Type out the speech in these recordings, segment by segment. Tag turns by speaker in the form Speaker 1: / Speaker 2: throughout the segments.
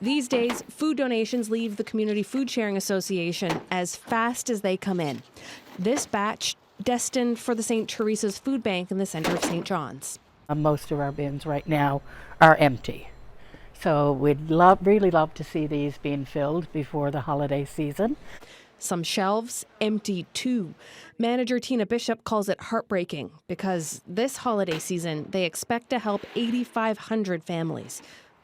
Speaker 1: These days, food donations leave the Community Food Sharing Association as fast as they come in. This batch destined for the St. Teresa's Food Bank in the center of St. John's.
Speaker 2: Most of our bins right now are empty. So we'd really love to see these being filled before the holiday season.
Speaker 1: Some shelves empty too. Manager Tina Bishop calls it heartbreaking because this holiday season they expect to help 8,500 families,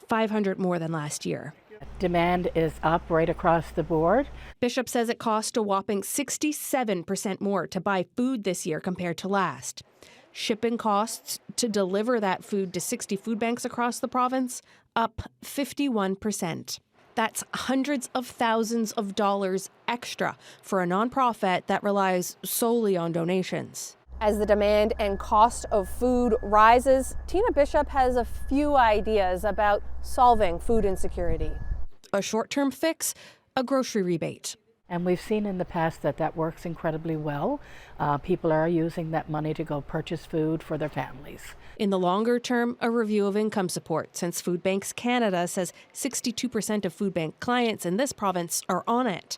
Speaker 1: 500 more than last year.
Speaker 2: Demand is up right across the board.
Speaker 1: Bishop says it cost a whopping 67% more to buy food this year compared to last. Shipping costs to deliver that food to 60 food banks across the province up 51%. That's hundreds of thousands of dollars extra for a nonprofit that relies solely on donations.
Speaker 3: As the demand and cost of food rises, Tina Bishop has a few ideas about solving food insecurity.
Speaker 1: A short-term fix, a grocery rebate.
Speaker 2: And we've seen in the past that that works incredibly well. People are using that money to go purchase food for their families.
Speaker 1: In the longer term, a review of income support, since Food Banks Canada says 62% of food bank clients in this province are on it.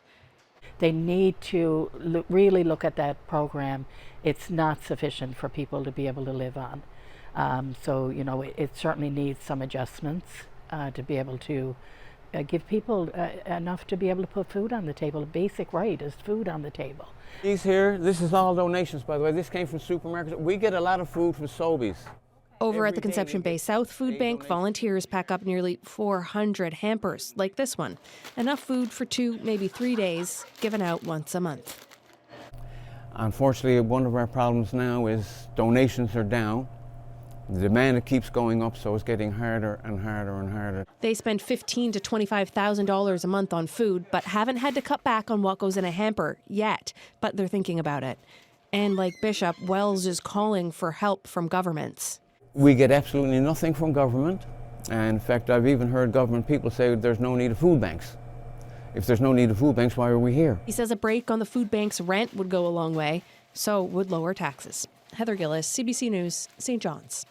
Speaker 2: They need to really look at that program. It's not sufficient for people to be able to live on. So, you know, it certainly needs some adjustments to be able to give people enough to be able to put food on the table. A basic right is food on the table.
Speaker 4: These here, this is all donations, by the way. This came from supermarkets. We get a lot of food from Sobeys.
Speaker 1: Over at the Conception Bay South Food Bank, volunteers pack up nearly 400 hampers, like this one. Enough food for 2, maybe 3 days, given out once a month.
Speaker 4: Unfortunately, one of our problems now is donations are down. The demand keeps going up, so it's getting harder and harder and harder.
Speaker 1: They spend $15,000 to $25,000 a month on food, but haven't had to cut back on what goes in a hamper yet. But they're thinking about it. And like Bishop, Wells is calling for help from governments.
Speaker 4: We get absolutely nothing from government. And in fact, I've even heard government people say there's no need of food banks. If there's no need of food banks, why are we here?
Speaker 1: He says a break on the food bank's rent would go a long way, so would lower taxes. Heather Gillis, CBC News, St. John's.